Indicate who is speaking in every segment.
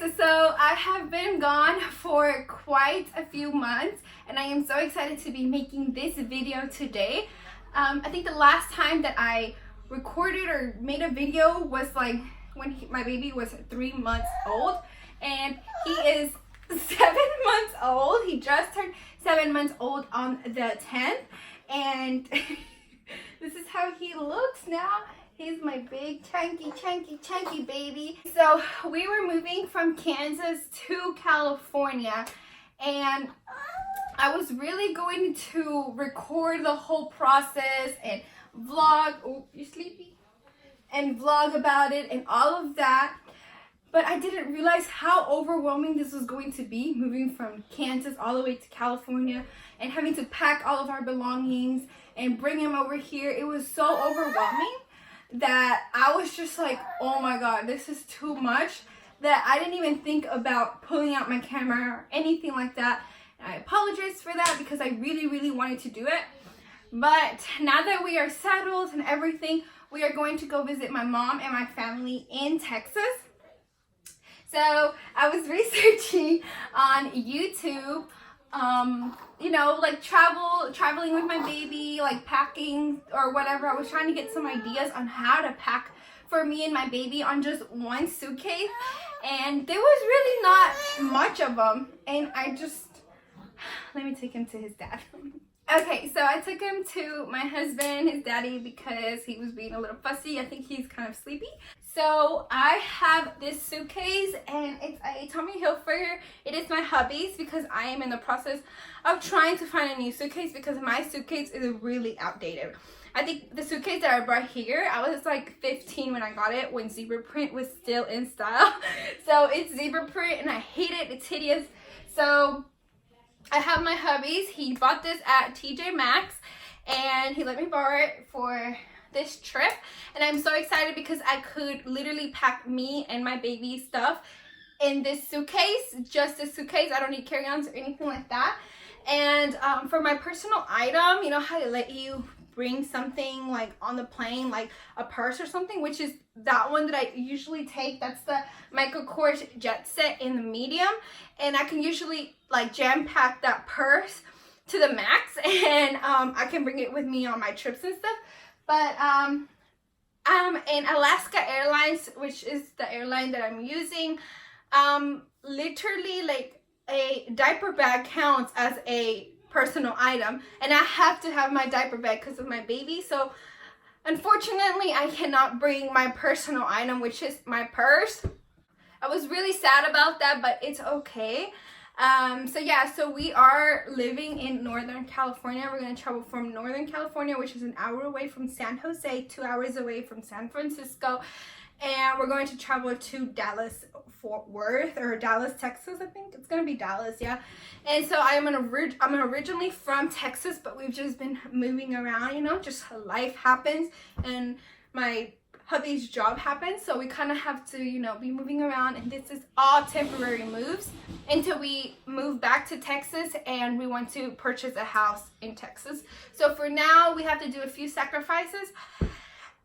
Speaker 1: guys, so I have been gone for quite a few months and I am so excited to be making this video today. I think the last time that I recorded or made a video was like when my baby was 3 months old, and he is 7 months old. He just turned 7 months old on the 10th, and this is how he looks now. He's my big chunky baby. So we were moving from Kansas to California, and I was really going to record the whole process and vlog. Oh, you sleepy? And vlog about it and all of that. But I didn't realize how overwhelming this was going to be, moving from Kansas all the way to California and having to pack all of our belongings and bring him over here. It was so overwhelming that I was just like, oh my god, this is too much, that I didn't even think about pulling out my camera or anything like that. And I apologize for that because I really wanted to do it. But now that we are settled and everything, we are going to go visit my mom and my family in Texas. So I was researching on YouTube, you know, like traveling with my baby, like packing or whatever. I was trying to get some ideas on how to pack for me and my baby on just one suitcase, and there was really not much of them. And I just, let me take him to his dad. Okay, so I took him to my husband, his daddy, because he was being a little fussy. I think he's kind of sleepy. So I have this suitcase, and it's a Tommy Hilfiger. It is my hubby's because I am in the process of trying to find a new suitcase because my suitcase is really outdated. I think the suitcase that I brought here, I was like 15 when I got it, when zebra print was still in style. So it's zebra print and I hate it. It's hideous. So I have my hubby's. He bought this at TJ Maxx and he let me borrow it for this trip, and I'm so excited because I could literally pack me and my baby stuff in this suitcase, just this suitcase. I don't need carry-ons or anything like that. And for my personal item, you know how they let you bring something like on the plane, like a purse or something, which is that one that I usually take. That's the Michael Kors Jet Set in the medium, and I can usually like jam pack that purse to the max, and I can bring it with me on my trips and stuff. But in Alaska Airlines, which is the airline that I'm using, literally like a diaper bag counts as a personal item, and I have to have my diaper bag because of my baby. So unfortunately I cannot bring my personal item, which is my purse. I was really sad about that, but it's okay. So yeah, so we are living in Northern California. We're going to travel from Northern California, which is an hour away from San Jose, 2 hours away from San Francisco, and we're going to travel to Dallas, Fort Worth, or Dallas, Texas. I think it's going to be Dallas, yeah. And so I'm originally from Texas, but we've just been moving around, you know, just life happens and my hubby's job happens, so we kind of have to, you know, be moving around, and this is all temporary moves until we move back to Texas and we want to purchase a house in Texas. So for now we have to do a few sacrifices,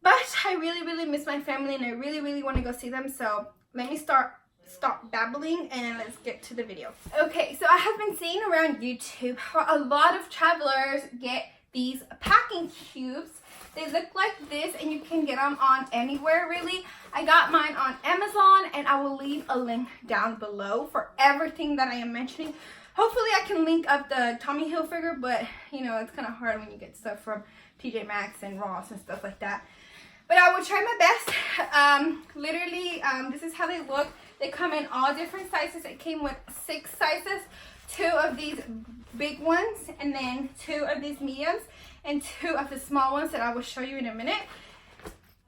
Speaker 1: but I really miss my family and I really want to go see them. So let me stop babbling and let's get to the video. Okay, so I have been seeing around YouTube how a lot of travelers get these packing cubes. They look like this, and you can get them on anywhere really. I got mine on Amazon, and I will leave a link down below for everything that I am mentioning. Hopefully I can link up the Tommy Hilfiger, but you know, it's kind of hard when you get stuff from TJ Maxx and Ross and stuff like that. But I will try my best. Literally, this is how they look. They come in all different sizes. It came with 6 sizes, 2 of these big ones, and then 2 of these mediums, and 2 of the small ones that I will show you in a minute.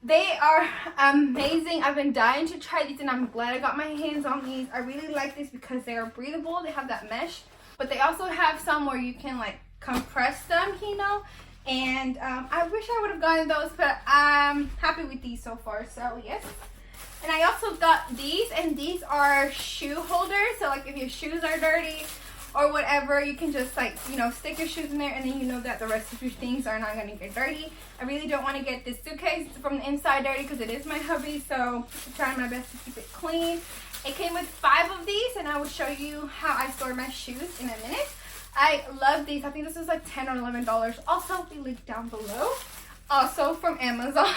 Speaker 1: They are amazing. I've been dying to try these, and I'm glad I got my hands on these. I really like these because they are breathable. They have that mesh, but they also have some where you can like compress them, you know. And I wish I would have gotten those, but I'm happy with these so far. So yes. And I also got these, and these are shoe holders. So like if your shoes are dirty or whatever, you can just like, you know, stick your shoes in there, and then you know that the rest of your things are not going to get dirty. I really don't want to get this suitcase from the inside dirty because it is my hubby, so I'm trying my best to keep it clean. It came with 5 of these, and I will show you how I store my shoes in a minute. I love these. I think this is like $10 or $11. Also, be linked down below. Also from Amazon.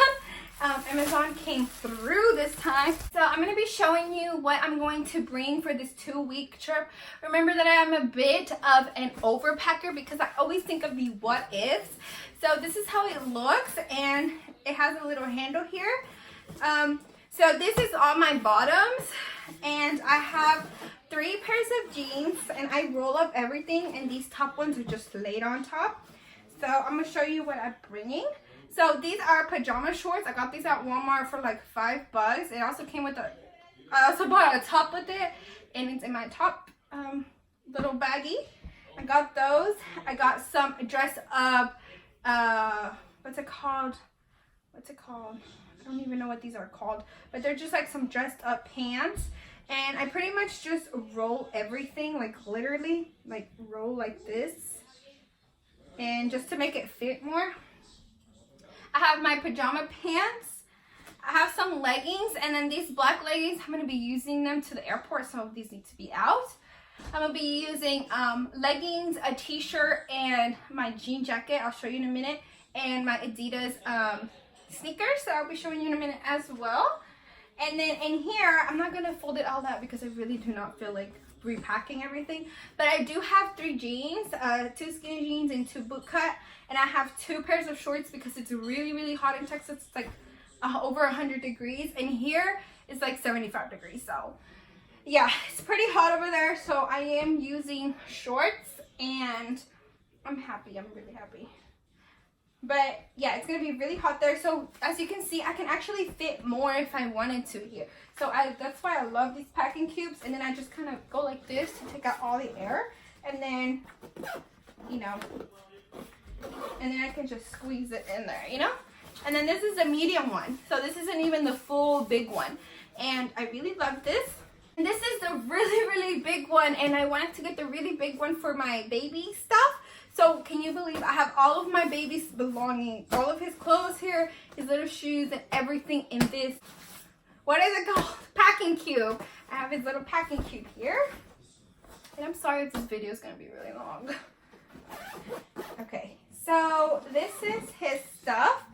Speaker 1: Amazon came through this time. So I'm going to be showing you what I'm going to bring for this 2-week trip. Remember that I am a bit of an overpacker because I always think of the what ifs. So this is how it looks, and it has a little handle here. So this is all my bottoms, and I have 3 pairs of jeans, and I roll up everything, and these top ones are just laid on top. So I'm going to show you what I'm bringing. So these are pajama shorts. I got these at Walmart for like $5. It also came with I also bought a top with it, and it's in my top little baggie. I got those. I got some dress up, what's it called? I don't even know what these are called, but they're just like some dressed up pants. And I pretty much just roll everything, like literally, like roll like this. And just to make it fit more. I have my pajama pants. I have some leggings, and then these black leggings, I'm going to be using them to the airport, so these need to be out. I'm going to be using leggings, a t-shirt, and my jean jacket. I'll show you in a minute. And my Adidas sneakers, so I'll be showing you in a minute as well. And then in here, I'm not going to fold it all out because I really do not feel like repacking everything. But I do have 3 jeans, 2 skinny jeans and 2 boot cut. And I have 2 pairs of shorts because it's really, really hot in Texas. It's like over 100 degrees. And here it's like 75 degrees. So yeah, it's pretty hot over there. So I am using shorts, and I'm happy. I'm really happy. But yeah, it's going to be really hot there. So as you can see, I can actually fit more if I wanted to here. So that's why I love these packing cubes. And then I just kind of go like this to take out all the air. And then, you know, and then I can just squeeze it in there, you know. And then this is the medium one. So this isn't even the full big one. And I really love this. And this is the really, really big one. And I wanted to get the really big one for my baby stuff. So can you believe I have all of my baby's belongings, all of his clothes here, his little shoes, and everything in this, what is it called? Packing cube. I have his little packing cube here. And I'm sorry if this video is going to be really long. Okay, so this is his stuff.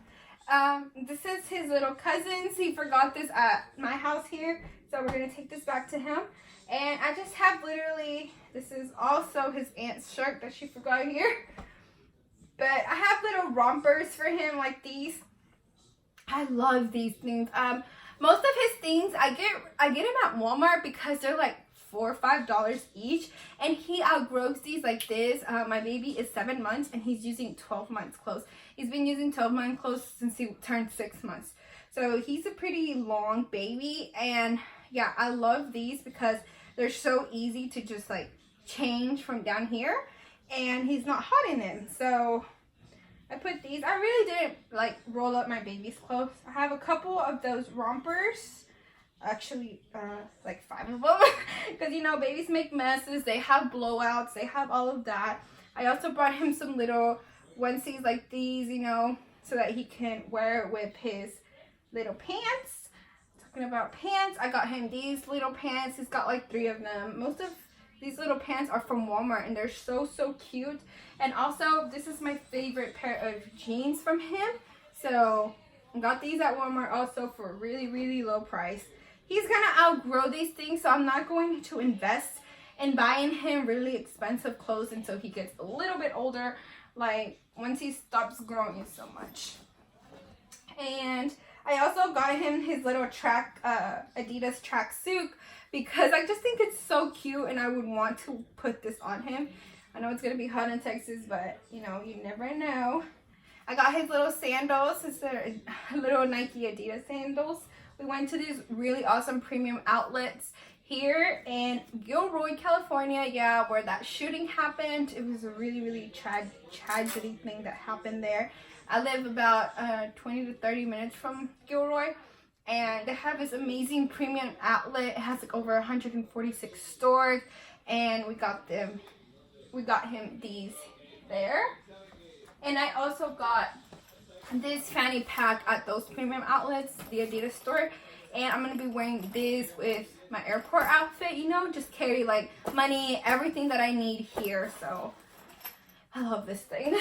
Speaker 1: This is his little cousins. He forgot this at my house here. So we're going to take this back to him. And I just have literally, this is also his aunt's shirt that she forgot here. But I have little rompers for him like these. I love these things. Most of his things, I get them at Walmart because they're like $4 or $5 each. And he outgrows these like this. My baby is 7 months and he's using 12 months clothes. He's been using 12 month clothes since he turned 6 months. So he's a pretty long baby. And yeah, I love these because they're so easy to just like change from down here, and he's not hot in them. So I put these. I really didn't like roll up my baby's clothes. I have a couple of those rompers, actually like 5 of them, because you know babies make messes, they have blowouts, they have all of that. I also brought him some little onesies like these, you know, so that he can wear it with his little pants. About pants, I got him these little pants. He's got like 3 of them. Most of these little pants are from Walmart, and they're so cute. And also, this is my favorite pair of jeans from him. So I got these at Walmart also for a really low price. He's gonna outgrow these things, so I'm not going to invest in buying him really expensive clothes until he gets a little bit older, like once he stops growing so much. And I also got him his little Adidas tracksuit because I just think it's so cute, and I would want to put this on him. I know it's going to be hot in Texas, but you know, you never know. I got his little sandals. It's little Nike Adidas sandals. We went to these really awesome premium outlets here in Gilroy, California, yeah, where that shooting happened. It was a really tragedy thing that happened there. I live about 20 to 30 minutes from Gilroy, and they have this amazing premium outlet. It has like over 146 stores, and we got him these there. And I also got this fanny pack at those premium outlets, the Adidas store. And I'm going to be wearing this with my airport outfit, you know, just carry like money, everything that I need here. So I love this thing.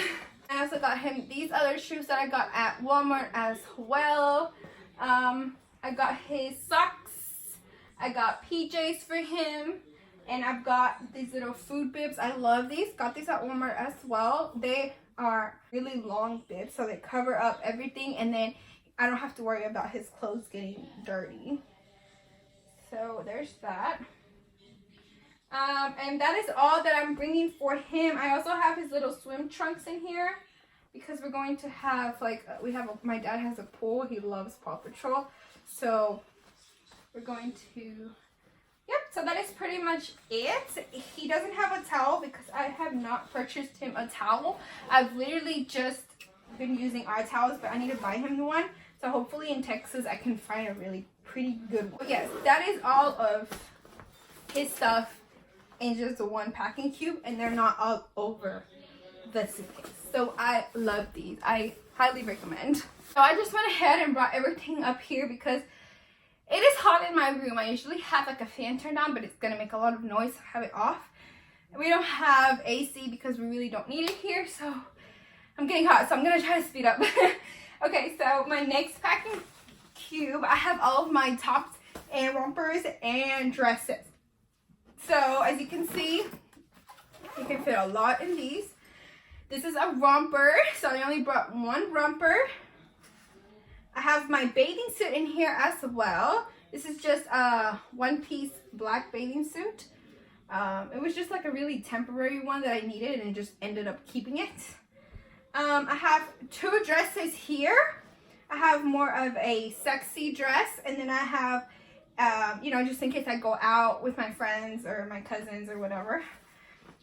Speaker 1: I also got him these other shoes that I got at Walmart as well. I got his socks. I got PJs for him. And I've got these little food bibs. I love these. Got these at Walmart as well. They are really long bibs, so they cover up everything. And then I don't have to worry about his clothes getting dirty. So there's that. And that is all that I'm bringing for him. I also have his little swim trunks in here because we're going to have like, my dad has a pool. He loves Paw Patrol. So we're going to, yep, so that is pretty much it. He doesn't have a towel because I have not purchased him a towel. I've literally just been using our towels, but I need to buy him one. So hopefully in Texas I can find a really pretty good one. But yes, that is all of his stuff in just one packing cube, and they're not all over the suitcase. So I love these. I highly recommend. So I just went ahead and brought everything up here because it is hot in my room. I usually have like a fan turned on, but it's gonna make a lot of noise, so I have it off. And we don't have AC because we really don't need it here, so I'm getting hot, so I'm gonna try to speed up. Okay, so my next packing cube, I have all of my tops and rompers and dresses. So as you can see, you can fit a lot in these. This is a romper, so I only brought one romper. I have my bathing suit in here as well. This is just a one-piece black bathing suit. It was just like a really temporary one that I needed and just ended up keeping it. I have two dresses here. I have more of a sexy dress, and then I have, you know, just in case I go out with my friends or my cousins or whatever.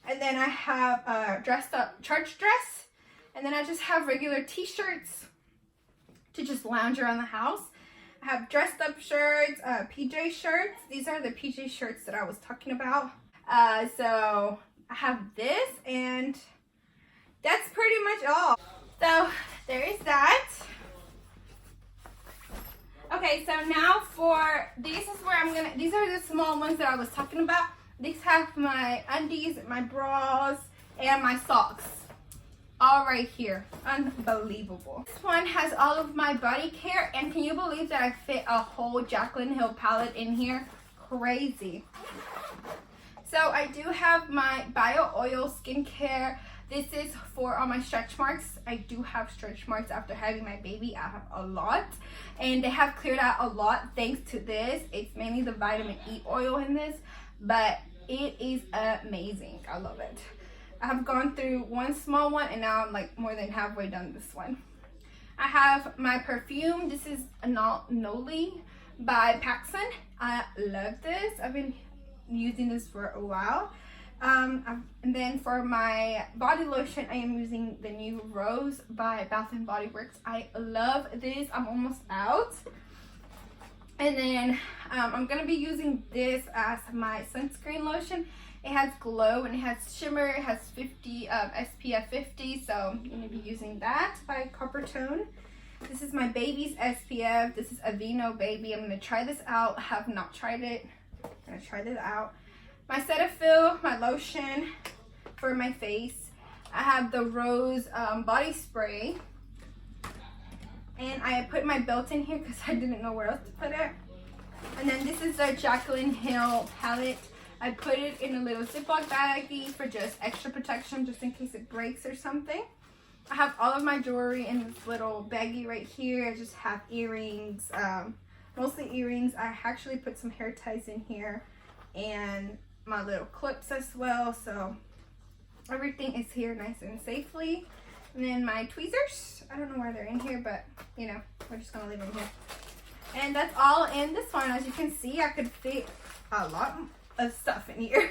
Speaker 1: And then I have a dressed up church dress, and then I just have regular t-shirts to just lounge around the house. I have dressed up shirts, PJ shirts. These are the PJ shirts that I was talking about. So I have this, and that's pretty much all. So there is that. Okay, so now for these is where I'm gonna, these are the small ones that I was talking about. These have my undies, my bras, and my socks. All right here. Unbelievable. This one has all of my body care, and can you believe that I fit a whole Jaclyn Hill palette in here? Crazy. So I do have my Bio Oil skincare. This is for all my stretch marks. I do have stretch marks after having my baby. I have a lot, and they have cleared out a lot thanks to this. It's mainly the vitamin E oil in this, but it is amazing. I love it. I have gone through one small one, and now I'm like more than halfway done this one. I have my perfume. This is Noli by Paxson. I love this. I've been using this for a while. And then for my body lotion, I am using the new Rose by Bath & Body Works. I love this. I'm almost out. And then I'm going to be using this as my sunscreen lotion. It has glow and it has shimmer. It has 50 SPF 50, so I'm going to be using that by Coppertone. This is my baby's SPF. This is Aveeno Baby. I'm going to try this out. I have not tried it. I'm going to try this out. My Cetaphil, my lotion for my face. I have the Rose body spray. And I put my belt in here because I didn't know where else to put it. And then this is the Jaclyn Hill palette. I put it in a little Ziploc baggie for just extra protection, just in case it breaks or something. I have all of my jewelry in this little baggie right here. I just have earrings, mostly earrings. I actually put some hair ties in here and my little clips as well. So everything is here nice and safely. And then my tweezers. I don't know why they're in here, but you know, we're just gonna leave them here. And that's all in this one. As you can see, I could fit a lot of stuff in here.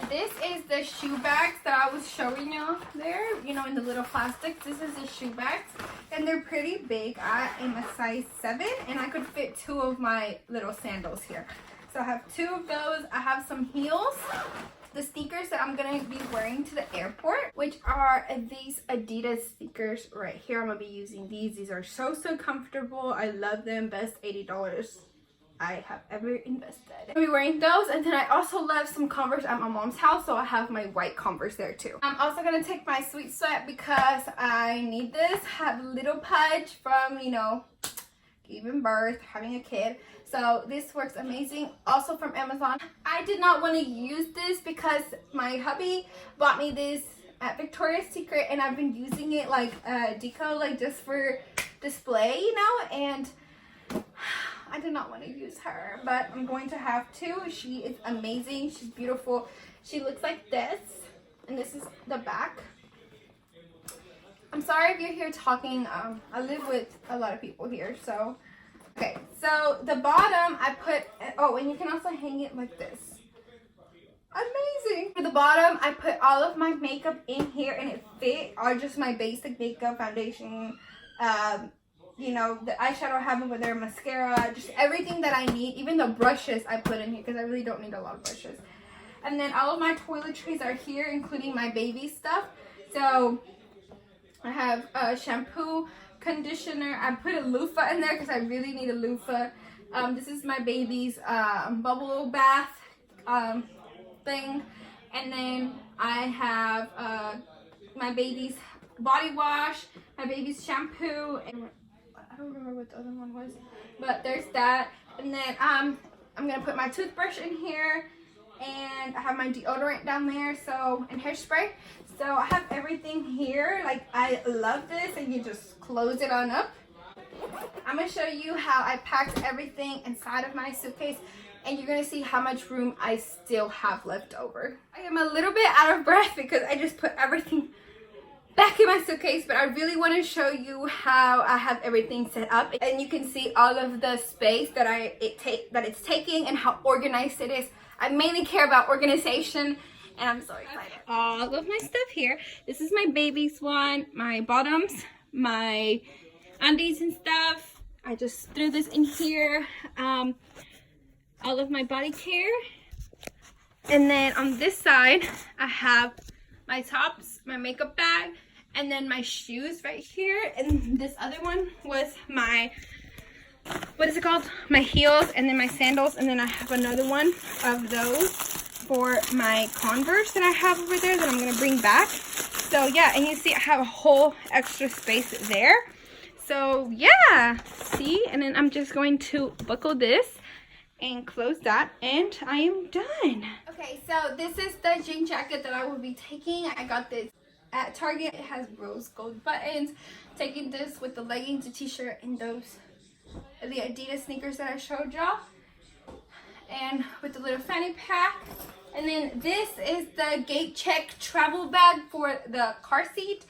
Speaker 1: This is the shoe bags that I was showing you there, you know, in the little plastics. This is the shoe bags, and they're pretty big. I am a size 7, and I could fit 2 of my little sandals here. So I have 2 of those. I have some heels. the sneakers that I'm gonna be wearing to the airport, which are these Adidas sneakers right here. I'm gonna be using these. These are so comfortable. I love them. Best $80 I have ever invested. I'll be wearing those, and then I also left some Converse at my mom's house, so I have my white Converse there too. I'm also gonna take my sweet sweat because I need this. Have a little pudge from, you know, giving birth, having a kid. So this works amazing. Also from Amazon. I did not want to use this because my hubby bought me this at Victoria's Secret, and I've been using it like deco, like just for display, you know, and I did not want to use her, but I'm going to have to. She is amazing. She's beautiful. She looks like this, and this is the back. I'm sorry if you're here talking. I live with a lot of people here, so. Okay, so the bottom I put, oh, and you can also hang it like this. Amazing. For the bottom, I put all of my makeup in here, and it fit, or just my basic makeup, foundation, you know, the eyeshadow I have over there, mascara, just everything that I need. Even the brushes I put in here because I really don't need a lot of brushes. And then all of my toiletries are here, including my baby stuff. So I have shampoo, conditioner. I put a loofah in there because I really need a loofah. This is my baby's bubble bath thing. And then I have my baby's body wash, my baby's shampoo, and I don't remember what the other one was, but there's that. And then I'm gonna put my toothbrush in here, and I have my deodorant down there, so, and hairspray. So I have everything here. Like, I love this, and you just close it on up. I'm gonna show you how I packed everything inside of my suitcase, and you're gonna see how much room I still have left over. I am a little bit out of breath because I just put everything back in my suitcase, but I really want to show you how I have everything set up, and you can see all of the space that it's taking and how organized it is. I mainly care about organization, and I'm so excited. All of my stuff here. This is my baby's one, my bottoms, my undies and stuff. I just threw this in here. All of my body care. And then on this side, I have my tops, my makeup bag, and then my shoes right here. And this other one was my, what is it called? My heels, and then my sandals. And then I have another one of those for my Converse that I have over there that I'm going to bring back. So yeah, and you see I have a whole extra space there. So yeah, see? And then I'm just going to buckle this and close that, and I am done. Okay, so this is the jean jacket that I will be taking. I got this at Target. It has rose gold buttons. Taking this with the leggings, the t-shirt, and those, the Adidas sneakers that I showed y'all, and with the little fanny pack. And then this is the gate check travel bag for the car seat,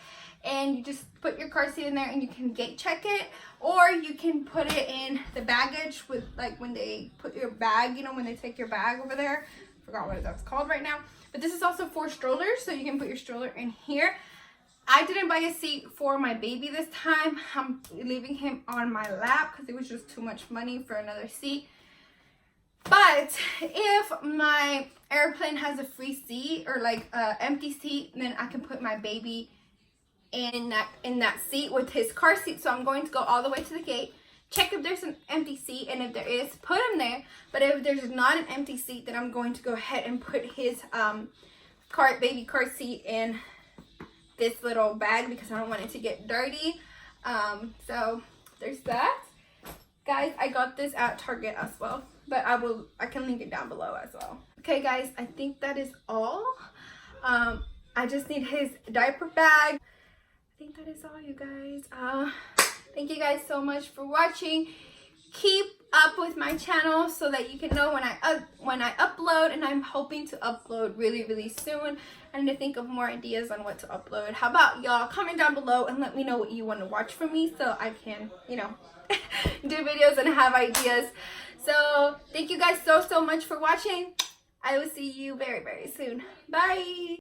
Speaker 1: and you just put your car seat in there and you can gate check it, or you can put it in the baggage with, like, when they put your bag, you know, when they take your bag over there. Forgot what that's called right now. But this is also for strollers, so you can put your stroller in here. I didn't buy a seat for my baby this time. I'm leaving him on my lap because it was just too much money for another seat. But if my airplane has a free seat, or like an empty seat, then I can put my baby in that seat with his car seat. So I'm going to go all the way to the gate, check if there's an empty seat, and if there is, put him there. But if there's not an empty seat, then I'm going to go ahead and put his baby car seat in this little bag because I don't want it to get dirty. So there's that. Guys, I got this at Target as well, but I can link it down below as well. Okay guys, I think that is all. I just need his diaper bag. I think that is all, you guys. Thank you guys so much for watching. Keep up with my channel so that you can know when I upload, and I'm hoping to upload really soon. I need to think of more ideas on what to upload. How about y'all comment down below and let me know what you want to watch from me so I can, you know, do videos and have ideas. So thank you guys so much for watching. I will see you very soon. Bye.